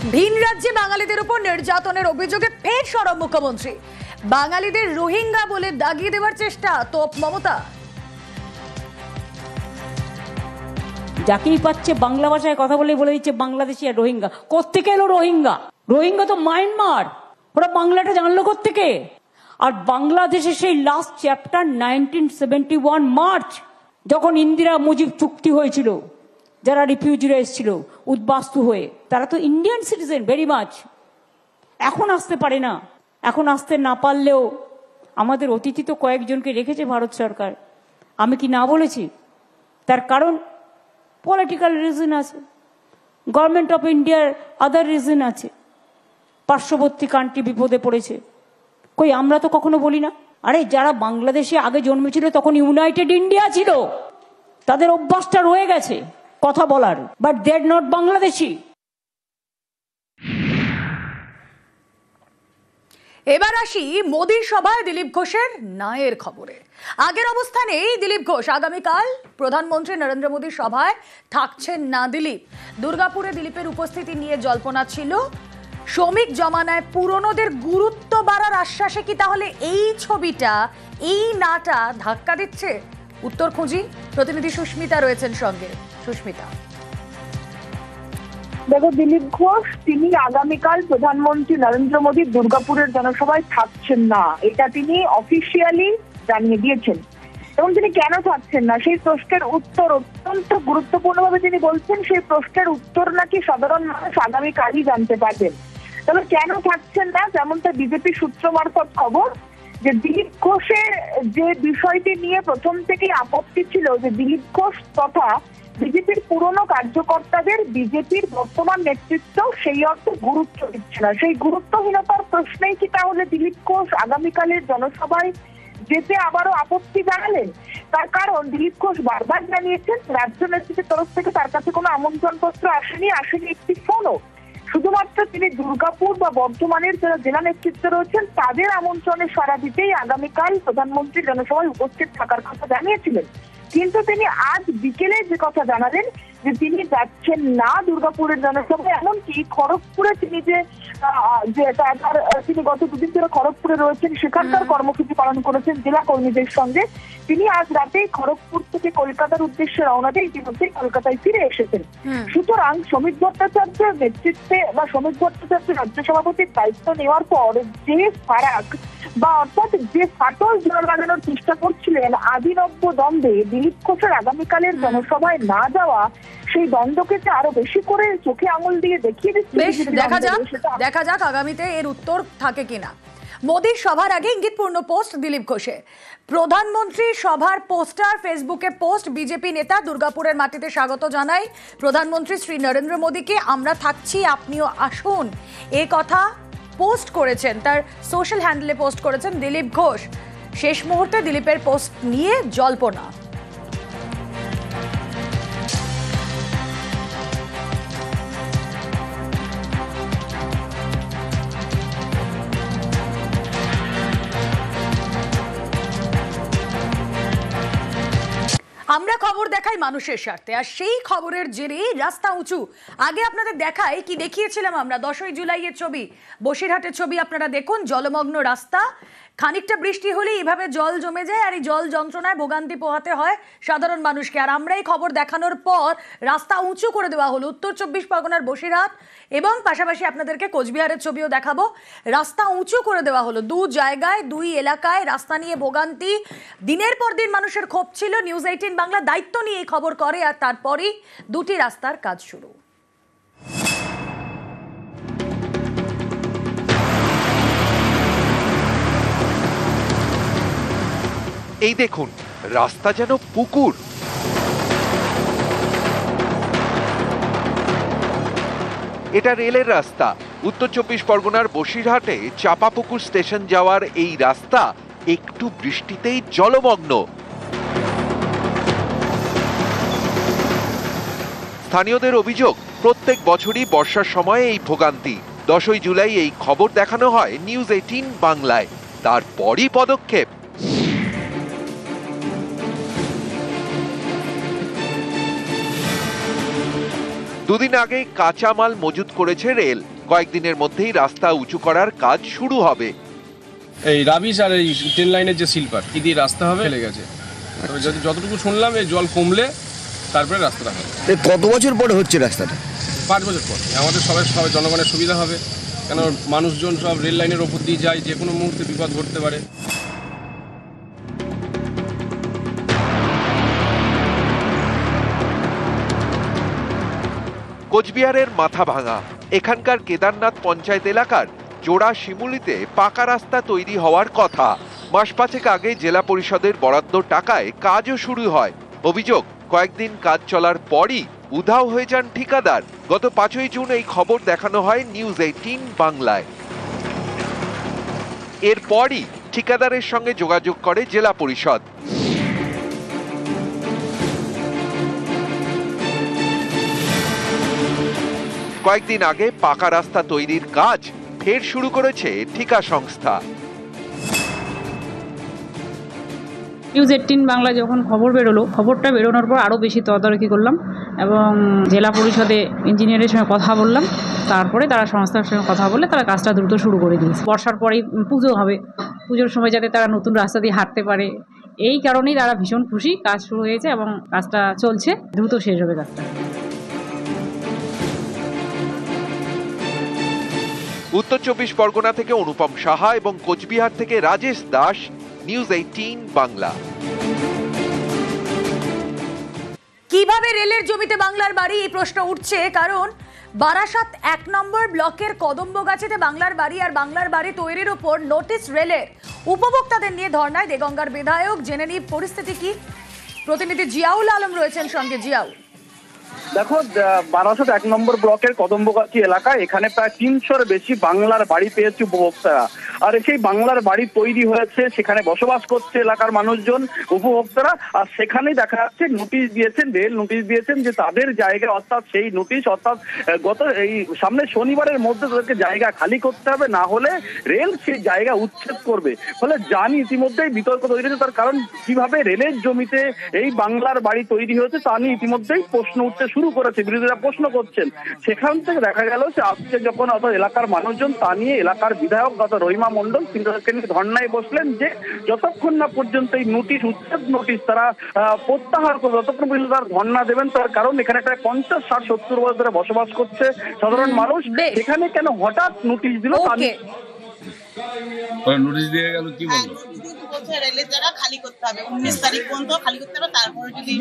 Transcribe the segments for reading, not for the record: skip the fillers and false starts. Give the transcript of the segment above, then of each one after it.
ভিন রাজ্যে বাঙালিদের উপর নির্যাতনের অভিযোগে ফের সরব মুখ্যমন্ত্রী। বাঙালিদের রোহিঙ্গা বলে দাগিয়ে দেওয়ার চেষ্টা তোপ মমতা। যাকেই পাচ্ছে বাংলা ভাষায় কথা বলে দিচ্ছে বাংলাদেশি আর রোহিঙ্গা। কোত্থেকে এলো রোহিঙ্গা? রোহিঙ্গা তো মায়ানমার, ওরা বাংলাটা জানলো কোত্থেকে? আর বাংলাদেশে সেই লাস্ট চ্যাপ্টার 1971 মার্চ, যখন ইন্দিরা মুজিব চুক্তি হয়েছিল, যারা রিফিউজিরা এসেছিল উদ্বাস্তু হয়ে, তারা তো ইন্ডিয়ান সিটিজেন ভেরি মাচ। এখন আসতে পারে না। এখন আসতে না পারলেও আমাদের অতিথি তো কয়েকজনকে রেখেছে ভারত সরকার। আমি কি না বলেছি? তার কারণ পলিটিক্যাল রিজন আছে, গভর্নমেন্ট অফ ইন্ডিয়ার আদার রিজন আছে, পার্শ্ববর্তী কান্ট্রি বিপদে পড়েছে। কই আমরা তো কখনো বলি না। আরে যারা বাংলাদেশে আগে জন্মেছিল তখন ইউনাইটেড ইন্ডিয়া ছিল, তাদের অভ্যাসটা রয়ে গেছে কথা বলার, but they are not Bangladeshi. এবার আসি মোদির সভায় দিলীপ ঘোষের নায়ের খবরে। আগের অবস্থানেই দিলীপ ঘোষ, আগামীকাল প্রধানমন্ত্রী নরেন্দ্র মোদীর সভায় থাকছেন না দিলীপ। দুর্গাপুরে দিলীপের উপস্থিতি নিয়ে জল্পনা ছিল। শ্রমিক জমানায় পুরনোদের গুরুত্ব বাড়ার আশ্বাসে কি তাহলে এই ছবিটা, এই নাটা ধাক্কা দিচ্ছে? উত্তর খুঁজি, প্রতিনিধি সুস্মিতা রয়েছেন সঙ্গে। সুস্মিতা, দেখো, দিলীপ ঘোষ তিনি আগামীকাল প্রধানমন্ত্রী নরেন্দ্র মোদীর দুর্গাপুরের জনসভায় থাকছেন না, এটা তিনি অফিসিয়ালি জানিয়ে দিয়েছেন। এবং তিনি কেন থাকছেন না সেই প্রশ্নের উত্তর অত্যন্ত গুরুত্বপূর্ণভাবে তিনি বলছেন। সেই প্রশ্নের উত্তর নাকি সাধারণ মানুষ আগামীকালই জানতে পারবেন। তবে কেন থাকছেন না, যেমনটা বিজেপি সূত্র মারফত খবর, যে দিলীপ ঘোষের যে বিষয়টি নিয়ে প্রথম থেকেই আপত্তি ছিল, যে দিলীপ ঘোষ তথা বিজেপির পুরনো কার্যকর্তাদের বিজেপির বর্তমান নেতৃত্ব সেই অর্থে গুরুত্ব দিচ্ছে না। সেই গুরুত্বহীনতার প্রশ্নেই কি তাহলে দিলীপ ঘোষ আগামীকালের জনসভায় যেতে আবারও আপত্তি জানালেন? তার কারণ দিলীপ ঘোষ বারবার জানিয়েছেন রাজ্য নেতৃত্বের তরফ থেকে তার কাছে কোনো আমন্ত্রণপত্র আসেনি একটি ফোনও। শুধুমাত্র তিনি দুর্গাপুর বা বর্ধমানের যারা জেলা নেতৃত্ব রয়েছেন তাদের আমন্ত্রণে সাড়া দিতেই আগামীকাল প্রধানমন্ত্রী জনসভায় উপস্থিত থাকার কথা জানিয়েছিলেন। কিন্তু তিনি আজ বিকেলে যে কথা জানালেন যে তিনি যাচ্ছেন না দুর্গাপুরের জনসভায়। এমনকি খড়গপুরে তিনি তিনি গত দুদিন ধরে খড়গপুরে রয়েছেন, সেখানকার কর্মসূচি পালন করেছেন জেলা কর্মীদের সঙ্গে। তিনি আজ রাতেই খড়গপুর থেকে কলকাতার উদ্দেশ্যে রওনা দিয়ে ইতিমধ্যেই কলকাতায় ফিরে এসেছেন। সুতরাং শ্রমিক ভট্টাচার্যের নেতৃত্বে বা শ্রমিক ভট্টাচার্য রাজ্য সভাপতির দায়িত্ব নেওয়ার পর যে ফারাক বা অর্থাৎ যে ফাটল জোড়া লাগানোর চেষ্টা করছিলেন আদিনব্য দ্বন্দ্বে, দিলীপ ঘোষের আগামীকালের জনসভায় না যাওয়া সেই দ্বন্দ্বকে যে আরো বেশি করে চোখে আঙুল দিয়ে দেখিয়ে দিচ্ছে। দেখা যাক আগামীতে এর উত্তর থাকে কিনা। মোদীর সভার আগে ইঙ্গিতপূর্ণ পোস্ট দিলীপ ঘোষের। প্রধানমন্ত্রী সভার পোস্টার, ফেসবুকে পোস্ট। বিজেপি নেতা, দুর্গাপুরের মাটিতে স্বাগত জানাই প্রধানমন্ত্রী শ্রী নরেন্দ্র মোদীকে, আমরা থাকছি, আপনিও আসুন, এ কথা পোস্ট করেছেন, তার সোশ্যাল হ্যান্ডেলে পোস্ট করেছেন দিলীপ ঘোষ। শেষ মুহূর্তে দিলীপের পোস্ট নিয়ে জল্পনা। আমরা খবর দেখাই মানুষের স্বার্থে, আর সেই খবরের জেরে রাস্তা উঁচু। আগে আপনাদের দেখাই কি দেখিয়েছিলাম আমরা, 10ই জুলাইয়ের ছবি, বসিরহাটের ছবি। আপনারা দেখুন জলমগ্ন রাস্তা, খানিকটা বৃষ্টি হলেই এভাবে জল জমে যায়, আর এই জল যন্ত্রণায় ভোগান্তি পোহাতে হয় সাধারণ মানুষকে। আর আমরা এই খবর দেখানোর পর রাস্তা উঁচু করে দেওয়া হলো উত্তর 24 পরগনার বসিরহাট, এবং পাশাপাশি আপনাদেরকে কোচবিহারের ছবিও দেখাবো। রাস্তা উঁচু করে দেওয়া হলো দু জায়গায়, দুই এলাকায় রাস্তা নিয়ে ভোগান্তি। দিনের পর দিন মানুষের ক্ষোভ ছিল। নিউজ 18 বাংলা দায়িত্ব নিয়ে এই খবর করে, আর তারপরই দুটি রাস্তার কাজ শুরু। এই দেখুন, রাস্তা যেন পুকুর। এটা রেলের রাস্তা। উত্তর 24 পরগনার বসিরহাটে চাপাপুকুর স্টেশন যাওয়ার এই রাস্তা একটু বৃষ্টিতেই জলমগ্ন। স্থানীয়দের অভিযোগ, প্রত্যেক বছরই বর্ষার সময় এই ভোগান্তি। 10ই জুলাই এই খবর দেখানো হয় নিউজ 18 বাংলায়, তারপরই পদক্ষেপ। দুদিন আগেই কাঁচামাল মজুত করেছে রেল, কয়েকদিনের মধ্যেই রাস্তা উঁচু করার কাজ শুরু হবে। এই রাবিশ আর এই ট্রেন লাইনের যে স্লিপার এই দিয়ে রাস্তা হবে ফেলে গেছে, তবে যতটুকু শুনলাম এই জল কমলে তারপরে রাস্তাটা হবে। কত বছর পরে হচ্ছে রাস্তাটা? 5 বছর পর। আমাদের সবাই জনগণের সুবিধা হবে, কেন মানুষজন সব রেল লাইনের ওপর দিয়ে যায়, যে কোনো মুহূর্তে বিপদ ঘটতে পারে। কোচবিহারের মাথাভাঙা এখানকার কেদারনাথ পঞ্চায়েত এলাকার জোড়া শিমুলিতে পাকা রাস্তা তৈরি হওয়ার কথা। মাস 5 আগে জেলা পরিষদের বরাদ্দ টাকায় কাজও শুরু হয়। অভিযোগ, কয়েকদিন কাজ চলার পরই উধাও হয়ে যান ঠিকাদার। গত 5ই জুন এই খবর দেখানো হয় নিউজ 18 বাংলায়। এরপরই ঠিকাদারের সঙ্গে যোগাযোগ করে জেলা পরিষদ। কয়েকদিন আগে পাকা রাস্তা তৈরির কাজ ফের শুরু করেছে ঠিকা সংস্থা। নিউজ 18 বাংলা যখন খবর বেরোলো, খবরটা বেরোনোর পর আরও বেশি তদারকি করলাম এবং জেলা পরিষদে ইঞ্জিনিয়ারের সঙ্গে কথা বললাম। তারপরে তারা সংস্থার সঙ্গে কথা বলে তারা কাজটা দ্রুত শুরু করে দিয়েছে। বর্ষার পরেই পুজো হবে, পুজোর সময় যাতে তারা নতুন রাস্তা দিয়ে হাঁটতে পারে, এই কারণেই তারা ভীষণ খুশি। কাজ শুরু হয়েছে এবং কাজটা চলছে, দ্রুত শেষ হবে কাজটা। উত্তর 24 পরগনা থেকে অনুপম সাহা এবং কোচবিহার থেকে রাজেশ দাস, নিউজ 18 বাংলা। কিভাবে রেলের জমিতে বাংলার বাড়ি, এই প্রশ্ন উঠছে, কারণ বারাসাত 1 নম্বর ব্লকের কদম্বগাছিতে বাংলার বাড়ি আর বাংলার বাড়ি তৈরির উপর নোটিশ রেলের। উপভোক্তাদের নিয়ে ধর্নায় দেগঙ্গার বিধায়ক। জেনে নিই পরিস্থিতি কি, প্রতিনিধি জিয়াউল আলম রয়েছেন সঙ্গে। জিয়াউল, দেখো, বারাসাত 1 নম্বর ব্লকের কদম্বগাছি এলাকা, এখানে প্রায় 300-এর বেশি বাংলার বাড়ি পেয়েছে উপভোক্তারা। আর সেই বাংলার বাড়ি তৈরি হয়েছে, সেখানে বসবাস করছে এলাকার মানুষজন, উপভোক্তারা। আর সেখানেই দেখা যাচ্ছে নোটিশ দিয়েছেন, রেল নোটিশ দিয়েছেন যে তাদের জায়গা, অর্থাৎ সেই নোটিশ অর্থাৎ এই সামনে শনিবারের মধ্যে তাদেরকে জায়গা খালি করতে হবে, না হলে রেল সেই জায়গা উচ্ছেদ করবে। ফলে জানি ইতিমধ্যেই বিতর্ক তৈরি হয়েছে, তার কারণ কিভাবে রেলের জমিতে এই বাংলার বাড়ি তৈরি হয়েছে তা নিয়ে ইতিমধ্যেই প্রশ্ন উঠতে শুরু করেছে, বিরোধীরা প্রশ্ন করছেন। সেখান থেকে দেখা গেল যে আজকে যখন অর্থাৎ এলাকার মানুষজন তা নিয়ে এলাকার বিধায়ক অর্থাৎ রহিমা মন্ডল তিনি তাদেরকে নিয়ে ধর্নায় বসলেন যে যতক্ষণ না পর্যন্ত এই নোটিশ, উচ্ছেদ নোটিশ তারা প্রত্যাহার করবে, ততক্ষণ পর্যন্ত তারা ধর্না দেবেন। তার কারণ এখানে প্রায় 50, 60, 70 বছর ধরে বসবাস করছে সাধারণ মানুষ। এখানে কেন হঠাৎ নোটিশ দিল তা নিয়ে নোটিশ দিয়ে গেল, কি বলবো? রেলের জায়গা খালি করতে হবে, 19 তারিখ পর্যন্ত খালি করতে হবে, তারপরে যদি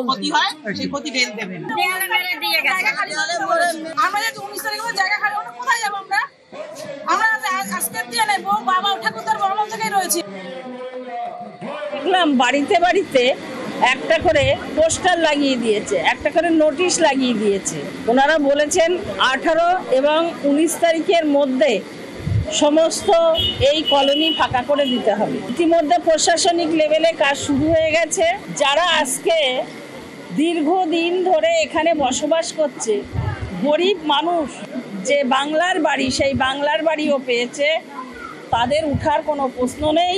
ক্ষতি হয় সেই ক্ষতি রেল দেবেন। আমরা যদি 19 তারিখ জায়গা খালি করতে কোথায় যাবো? আমরা আজকের দিয়ে নেই, বউ বাবা ঠাকুরদার বড় জায়গায় রয়েছে। দেখলাম বাড়িতে বাড়িতে একটা করে পোস্টার লাগিয়ে দিয়েছে, একটা করে নোটিশ লাগিয়ে দিয়েছে। ওনারা বলেছেন 18 এবং 19 তারিখের মধ্যে সমস্ত এই কলোনি ফাঁকা করে দিতে হবে। ইতিমধ্যে প্রশাসনিক লেভেলে কাজ শুরু হয়ে গেছে। যারা আজকে দীর্ঘদিন ধরে এখানে বসবাস করছে, গরিব মানুষ, যে বাংলার বাড়ি সেই বাংলার বাড়িও পেয়েছে, তাদের উঠার কোনো প্রশ্ন নেই।